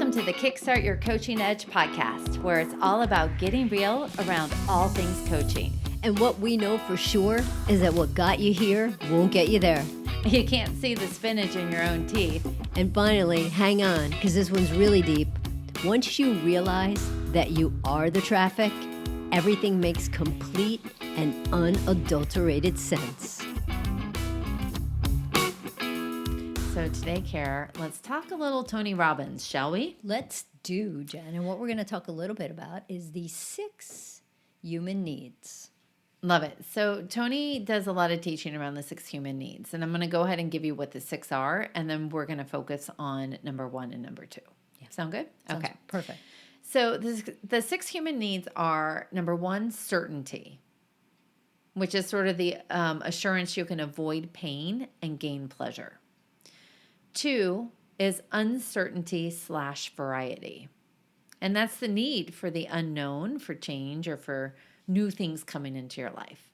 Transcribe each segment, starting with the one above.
Welcome to the Kickstart Your Coaching Edge podcast, where it's all about getting real around all things coaching. And what we know for sure is that what got you here won't get you there. You can't see the spinach in your own teeth. And finally, hang on, because this one's really deep. Once you realize that you are the traffic, everything makes complete and unadulterated sense. So today, Kara, let's talk a little Tony Robbins, shall we? Let's do, Jen. And what we're going to talk a little bit about is the 6 human needs. Love it. So Tony does a lot of teaching around the 6 human needs. And I'm going to go ahead and give you what the 6 are. And then we're going to focus on number 1 and number 2. Yeah. Sound good? Sounds okay. Perfect. So the 6 human needs are, number 1, certainty, which is sort of the assurance you can avoid pain and gain pleasure. 2 is uncertainty/variety. And that's the need for the unknown, for change, or for new things coming into your life.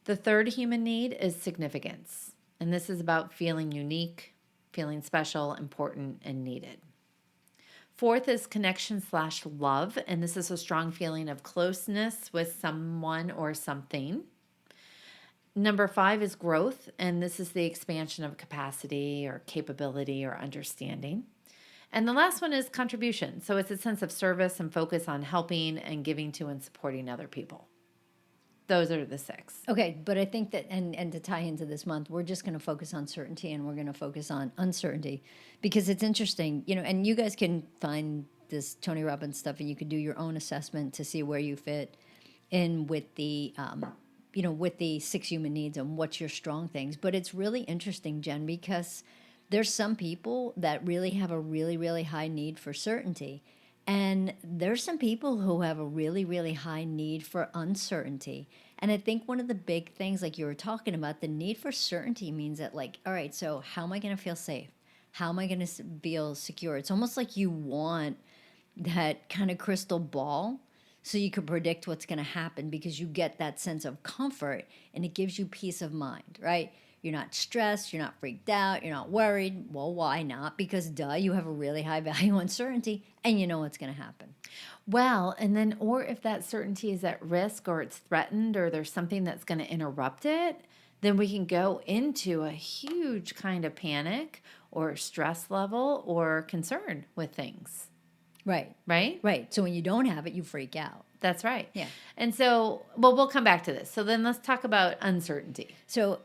The 3rd human need is significance. And this is about feeling unique, feeling special, important, and needed. 4th is connection/love. And this is a strong feeling of closeness with someone or something. Number 5 is growth, and this is the expansion of capacity or capability or understanding. And the last one is contribution. So it's a sense of service and focus on helping and giving to and supporting other people. Those are the 6. Okay, but I think that, and to tie into this month, we're just going to focus on certainty and we're going to focus on uncertainty because it's interesting, and you guys can find this Tony Robbins stuff and you can do your own assessment to see where you fit in with the, with the 6 human needs and what's your strong things. But it's really interesting, Jen, because there's some people that really have a really, really high need for certainty. And there's some people who have a really, really high need for uncertainty. And I think one of the big things, like you were talking about, the need for certainty means that, like, all right, so how am I going to feel safe? How am I going to feel secure? It's almost like you want that kind of crystal ball so you can predict what's going to happen because you get that sense of comfort and it gives you peace of mind, right? You're not stressed, you're not freaked out, you're not worried. Well, why not? Because you have a really high value on certainty and you know what's going to happen. Well, and then, or if that certainty is at risk or it's threatened or there's something that's going to interrupt it, then we can go into a huge kind of panic or stress level or concern with things. Right. Right? Right. So when you don't have it, you freak out. That's right. Yeah. And so, well, we'll come back to this. So then let's talk about uncertainty. So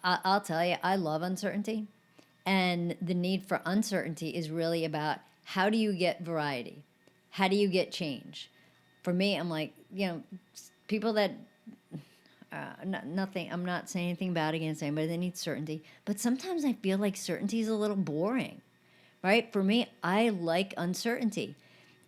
I'll tell you, I love uncertainty. And the need for uncertainty is really about how do you get variety? How do you get change? For me, I'm like, people that, nothing, I'm not saying anything bad against anybody that needs certainty. But sometimes I feel like certainty is a little boring. Right? For me, I like uncertainty.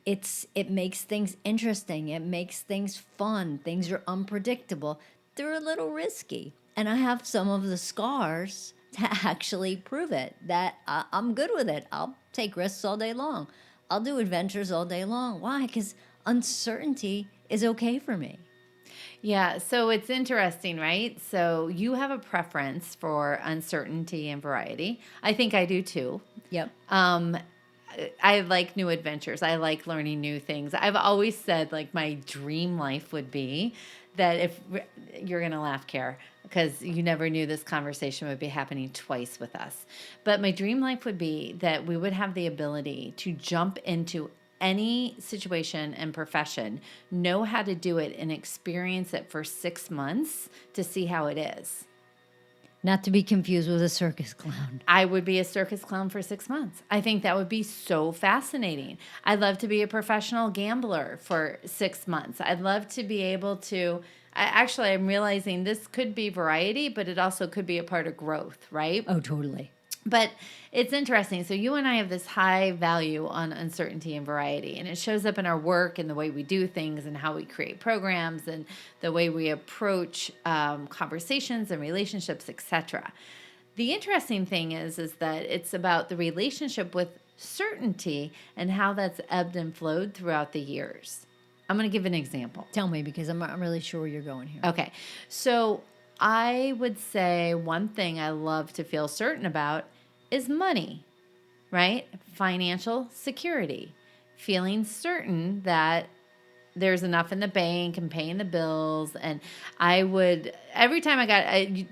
It makes things interesting. It makes things fun. Things are unpredictable. They're a little risky. And I have some of the scars to actually prove it, that I'm good with it. I'll take risks all day long. I'll do adventures all day long. Why? Because uncertainty is okay for me. Yeah, so it's interesting, right? So you have a preference for uncertainty and variety. I think I do too. Yep. I like new adventures. I like learning new things. I've always said, like, my dream life would be that if you're going to laugh, Kara, because you never knew this conversation would be happening twice with us. But my dream life would be that we would have the ability to jump into any situation and profession, know how to do it, and experience it for 6 months to see how it is. Not to be confused with a circus clown. I would be a circus clown for 6 months. I think that would be so fascinating. I'd love to be a professional gambler for 6 months. I'd love to be able to, I'm realizing this could be variety, but it also could be a part of growth, right? Oh, totally. But it's interesting. So you and I have this high value on uncertainty and variety, and it shows up in our work and the way we do things and how we create programs and the way we approach conversations and relationships, etc. The interesting thing is that it's about the relationship with certainty and how that's ebbed and flowed throughout the years. I'm going to give an example. Tell me, because I'm not really sure where you're going here. Okay. So I would say one thing I love to feel certain about is money. right? Financial security, feeling certain that there's enough in the bank and paying the bills. And I would, every time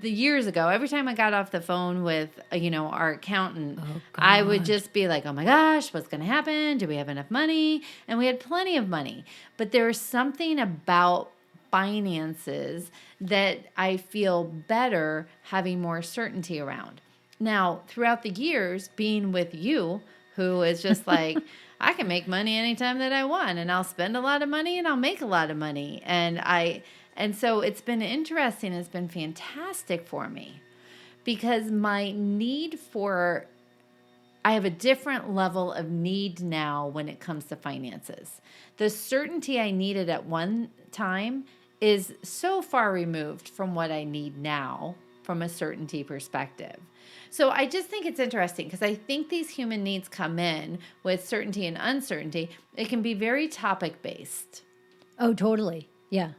years ago, every time I got off the phone with, our accountant, Oh, I would God. just be like, oh my gosh, what's going to happen? Do we have enough money? And we had plenty of money. But there was something about finances that I feel better having more certainty around. Now, throughout the years, being with you, who is just like, I can make money anytime that I want, and I'll spend a lot of money and I'll make a lot of money. And so it's been interesting. It's been fantastic for me because I have a different level of need now when it comes to finances. The certainty I needed at one time is so far removed from what I need now from a certainty perspective. So I just think it's interesting because I think these human needs come in with certainty and uncertainty. It can be very topic based. Oh, totally. Yeah.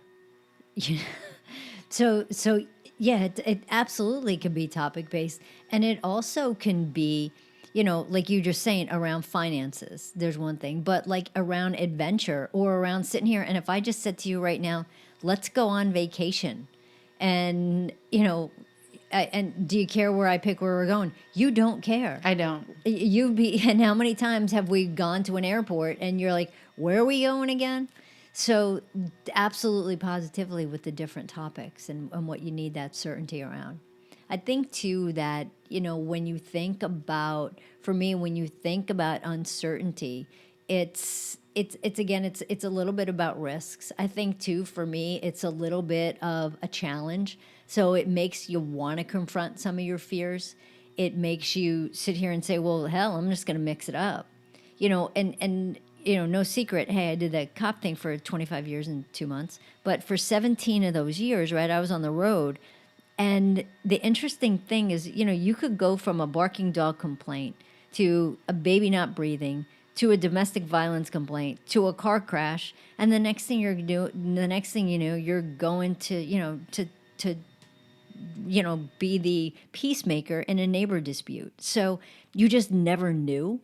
So yeah, it absolutely can be topic based, and it also can be, like you just saying around finances. There's one thing, but like around adventure or around sitting here. And if I just said to you right now, let's go on vacation, and and do you care where I pick where we're going? You don't care. I don't. And how many times have we gone to an airport and you're like, where are we going again? So absolutely positively with the different topics and what you need that certainty around. I think too that, when you think about, for me, when you think about uncertainty, it's again, it's a little bit about risks. I think too, for me, it's a little bit of a challenge. So it makes you want to confront some of your fears. It makes you sit here and say, well, hell, I'm just going to mix it up. And no secret, hey, I did that cop thing for 25 years and 2 months. But for 17 of those years, right, I was on the road. And the interesting thing is, you could go from a barking dog complaint to a baby not breathing to a domestic violence complaint to a car crash, and the next thing you know, you're going to be the peacemaker in a neighbor dispute. So you just never knew.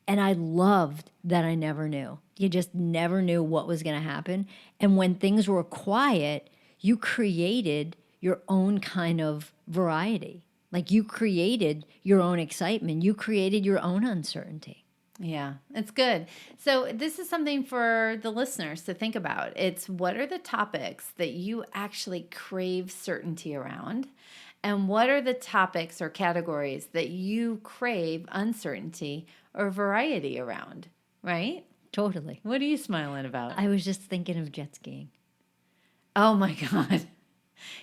And I loved that I never knew. You just never knew what was going to happen. And when things were quiet, you created your own kind of variety. Like you created your own excitement. You created your own uncertainty. Yeah, it's good. So this is something for the listeners to think about. It's what are the topics that you actually crave certainty around? And what are the topics or categories that you crave uncertainty or variety around, right? Totally. What are you smiling about? I was just thinking of jet skiing. Oh my God.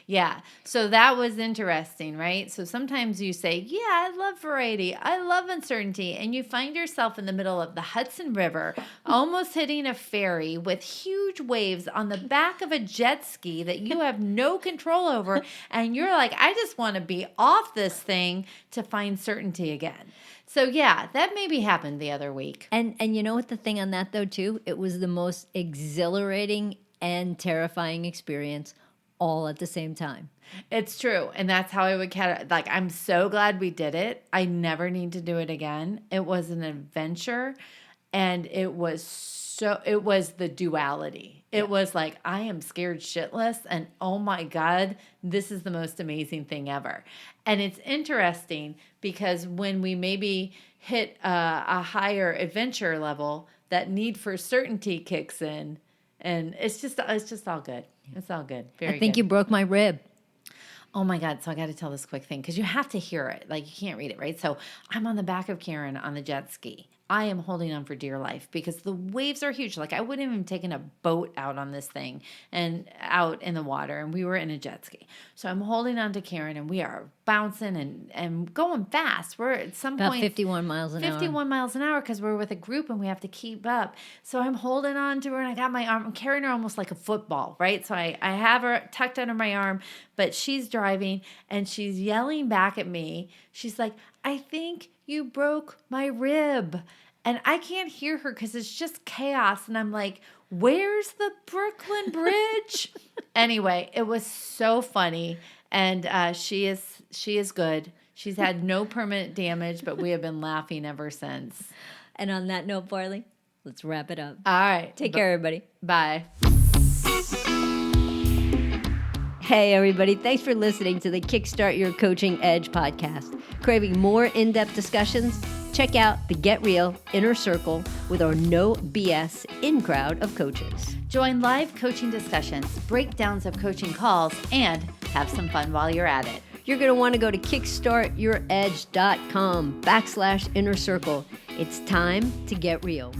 Yeah. So that was interesting, right? So sometimes you say, yeah, I love variety. I love uncertainty. And you find yourself in the middle of the Hudson River, almost hitting a ferry with huge waves on the back of a jet ski that you have no control over. And you're like, I just want to be off this thing to find certainty again. So yeah, that maybe happened the other week. And you know what the thing on that though too? It was the most exhilarating and terrifying experience all at the same time. It's true. And that's how I would I'm so glad we did it. I never need to do it again. It was an adventure, and it was the duality. It was like, I am scared shitless, and oh my God, this is the most amazing thing ever. And it's interesting because when we maybe hit a higher adventure level, that need for certainty kicks in, and it's just all good. It's all good. Very I think good. you broke my rib. Oh my God. So I got to tell this quick thing because you have to hear it. Like you can't read it, right? So I'm on the back of Karen on the jet ski. I am holding on for dear life because the waves are huge. Like I wouldn't even taken a boat out on this thing and out in the water, and we were in a jet ski. So I'm holding on to Karen, and we are bouncing and going fast. We're at some About point 51 miles an hour. 51 miles an hour because we're with a group and we have to keep up. So I'm holding on to her, and I got my arm. I'm carrying her almost like a football, right? So I have her tucked under my arm, but she's driving and she's yelling back at me. She's like, I think you broke my rib. And I can't hear her because it's just chaos. And I'm like, where's the Brooklyn Bridge? Anyway, it was so funny. And she is good. She's had no permanent damage, but we have been laughing ever since. And on that note, Barley, let's wrap it up. All right. Take care, everybody. Bye. Hey, everybody. Thanks for listening to the Kickstart Your Coaching Edge podcast. Craving more in-depth discussions? Check out the Get Real Inner Circle with our no BS in-crowd of coaches. Join live coaching discussions, breakdowns of coaching calls, and have some fun while you're at it. You're going to want to go to kickstartyouredge.com/inner circle. It's time to get real.